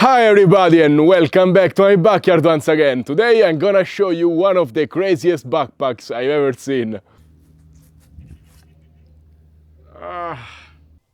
Hi everybody and welcome back to my backyard once again. Today I'm gonna show you one of the craziest backpacks I've ever seen.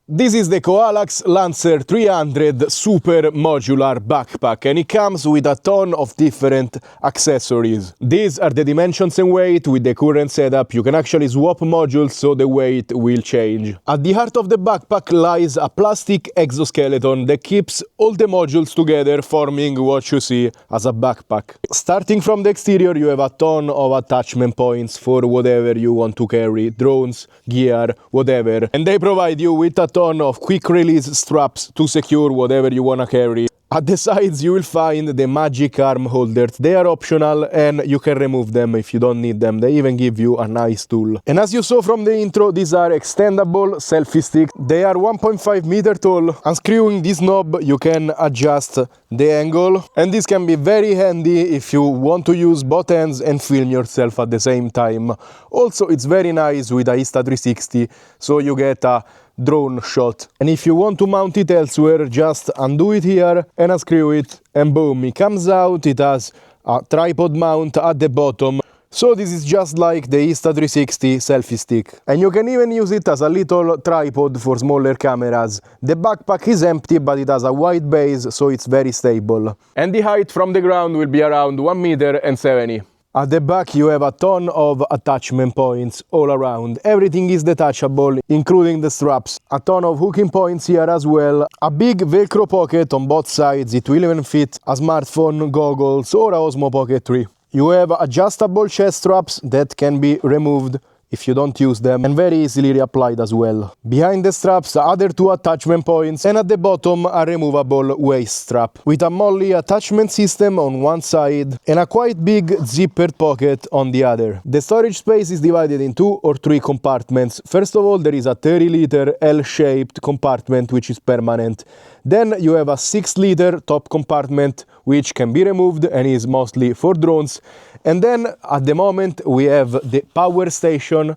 This is the Coalax Lancer 300 Super Modular Backpack, and it comes with a ton of different accessories. These are the dimensions and weight. With the current setup you can actually swap modules so the weight will change. At the heart of the backpack lies a plastic exoskeleton that keeps all the modules together, forming what you see as a backpack. Starting from the exterior you have a ton of attachment points for whatever you want to carry, drones, gear, whatever, and they provide you with a ton of quick release straps to secure whatever you wanna carry. At the sides you will find the magic arm holders. They are optional and you can remove them if you don't need them. They even give you a nice tool. And as you saw from the intro, these are extendable selfie sticks. They are 1.5 meter tall. Unscrewing this knob you can adjust the angle, and this can be very handy if you want to use both hands and film yourself at the same time. Also it's very nice with a Insta360, so you get a drone shot. And if you want to mount it elsewhere, just undo it here and unscrew it, and boom, it comes out. It has a tripod mount at the bottom, so this is just like the Insta360 selfie stick. And you can even use it as a little tripod for smaller cameras. The backpack is empty, but it has a wide base, so it's very stable. And the height from the ground will be around 1.70 meters. At the back you have a ton of attachment points all around. Everything is detachable, including the straps. A ton of hooking points here as well. A big Velcro pocket on both sides. It will even fit a smartphone, goggles or a Osmo Pocket 3. You have adjustable chest straps that can be removed if you don't use them, and very easily reapplied as well. Behind the straps other two attachment points, and at the bottom a removable waist strap with a molly attachment system on one side and a quite big zippered pocket on the other. The storage space is divided in 2 or 3 compartments. First of all there is a 30-liter L-shaped compartment which is permanent. Then you have a 6-liter top compartment which can be removed and is mostly for drones. And then at the moment we have the power station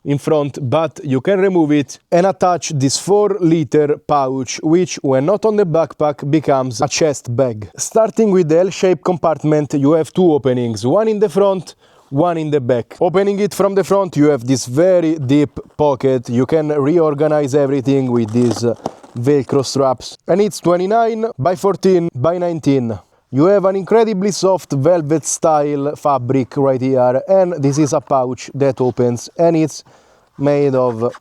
in front, but you can remove it and attach this 4-liter pouch, which when not on the backpack becomes a chest bag. Starting with the L-shaped compartment you have 2 openings, one in the front, one in the back. Opening it from the front you have this very deep pocket. You can reorganize everything with these Velcro straps, and it's 29 by 14 by 19. You have an incredibly soft velvet style fabric right here, and this is a pouch that opens, and it's made of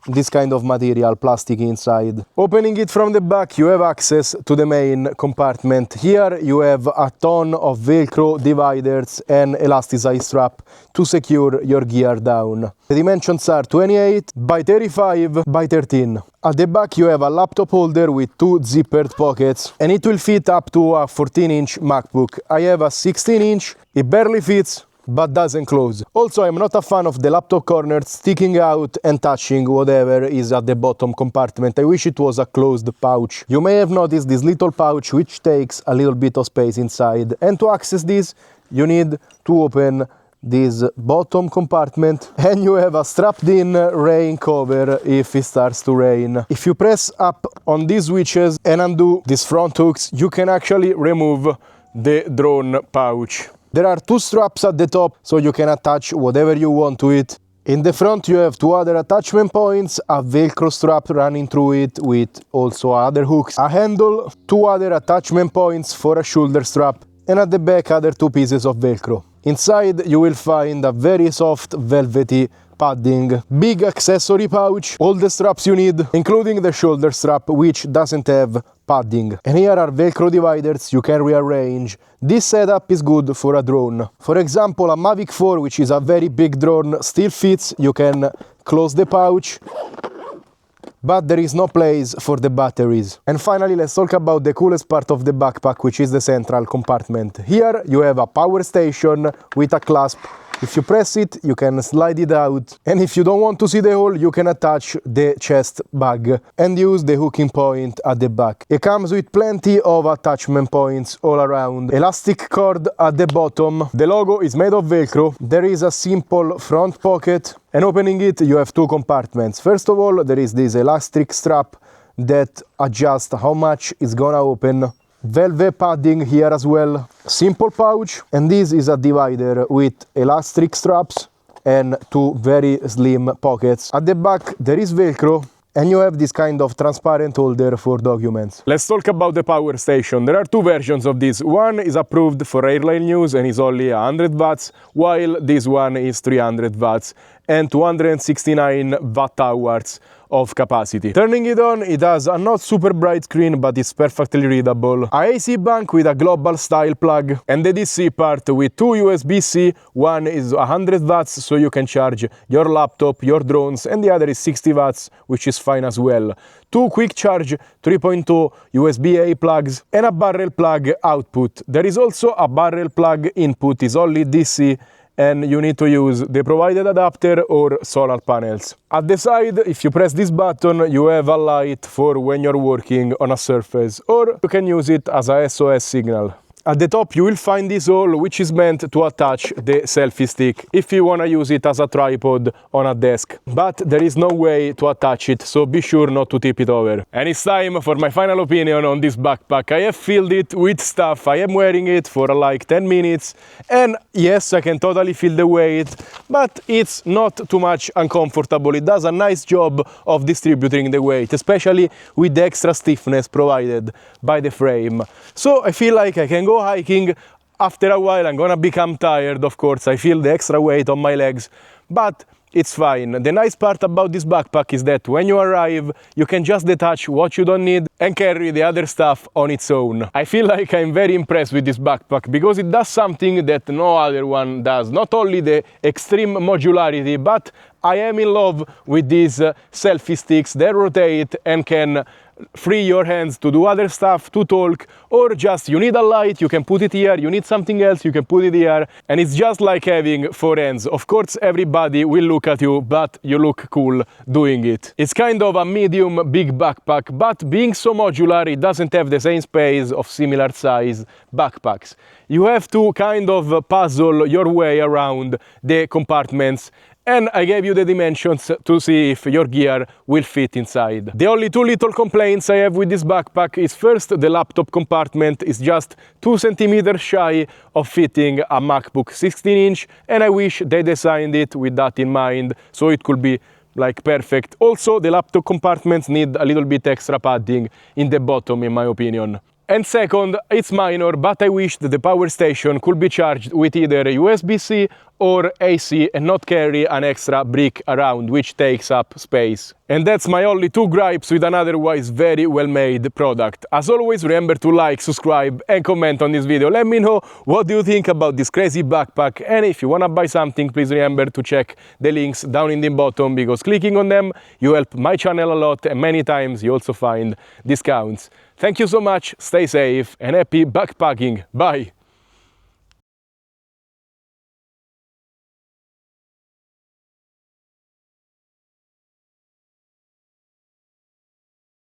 this kind of material, plastic inside. Opening it from the back you have access to the main compartment. Here you have a ton of Velcro dividers and elasticized strap to secure your gear down. The dimensions are 28 by 35 by 13. At the back you have a laptop holder with 2 zippered pockets, and it will fit up to a 14-inch MacBook. I have a 16-inch, it barely fits but doesn't close. Also, I'm not a fan of the laptop corners sticking out and touching whatever is at the bottom compartment. I wish it was a closed pouch. You may have noticed this little pouch which takes a little bit of space inside, and to access this you need to open this bottom compartment, and you have a strapped-in rain cover if it starts to rain. If you press up on these switches and undo these front hooks, you can actually remove the drone pouch. There are 2 straps at the top, so you can attach whatever you want to it. In the front you have 2 other attachment points, a Velcro strap running through it with also other hooks, a handle, 2 other attachment points for a shoulder strap, and at the back other 2 pieces of Velcro. Inside you will find a very soft velvety padding, big accessory pouch, all the straps you need, including the shoulder strap which doesn't have padding. And here are Velcro dividers you can rearrange. This setup is good for a drone. For example, a Mavic 4, which is a very big drone, still fits. You can close the pouch, but there is no place for the batteries. And finally, let's talk about the coolest part of the backpack, which is the central compartment. Here you have a power station with a clasp. If you press it, you can slide it out, and if you don't want to see the hole, you can attach the chest bag and use the hooking point at the back. It comes with plenty of attachment points all around. Elastic cord at the bottom. The logo is made of Velcro. There is a simple front pocket, and opening it, you have 2 compartments. First of all, there is this elastic strap that adjusts how much it's gonna open velvet padding here as well, simple pouch, and this is a divider with elastic straps and two very slim pockets. At the back there is Velcro, and you have this kind of transparent holder for documents. Let's talk about the power station. There are two versions of this. One is approved for airline use and is only 100 watts, while this one is 300 watts and 269 watt hours of capacity. Turning it on, it has a not super bright screen, but it's perfectly readable. A AC bank with a global style plug, and the DC part with two USB-C. One is 100 watts, so you can charge your laptop, your drones, and the other is 60 watts, which is fine as well. Two quick charge 3.2 USB-A plugs and a barrel plug output. There is also a barrel plug input, is only DC, and you need to use the provided adapter or solar panels. At the side, if you press this button, you have a light for when you're working on a surface, or you can use it as a SOS signal. At the top you will find this hole, which is meant to attach the selfie stick if you want to use it as a tripod on a desk. But there is no way to attach it, so be sure not to tip it over. And it's time for my final opinion on this backpack. I have filled it with stuff. I am wearing it for like 10 minutes, and yes, I can totally feel the weight, but it's not too much uncomfortable. It does a nice job of distributing the weight, especially with the extra stiffness provided by the frame. So I feel like I can go hiking. After a while I'm gonna become tired, of course. I feel the extra weight on my legs, but it's fine. The nice part about this backpack is that when you arrive, you can just detach what you don't need and carry the other stuff on its own. I feel like I'm very impressed with this backpack because it does something that no other one does. Not only the extreme modularity, but I am in love with these selfie sticks that rotate and can free your hands to do other stuff, to talk, or just you need a light, you can put it here, you need something else, you can put it here, and it's just like having four hands. Of course everybody will look at you, but you look cool doing it. It's kind of a medium big backpack, but being so modular, it doesn't have the same space of similar size backpacks. You have to kind of puzzle your way around the compartments, and I gave you the dimensions to see if your gear will fit inside. The only two little complaints I have with this backpack is first, the laptop compartment is just 2 centimeters shy of fitting a MacBook 16-inch, and I wish they designed it with that in mind, so it could be like perfect. Also, the laptop compartments need a little bit extra padding in the bottom, in my opinion. And second, it's minor, but I wish that the power station could be charged with either USB-C or AC and not carry an extra brick around, which takes up space. And that's my only two gripes with an otherwise very well-made product. As always, remember to like, subscribe and comment on this video. Let me know what do you think about this crazy backpack, and if you wanna buy something, please remember to check the links down in the bottom, because clicking on them, you help my channel a lot, and many times you also find discounts. Thank you so much, stay safe and happy backpacking. Bye!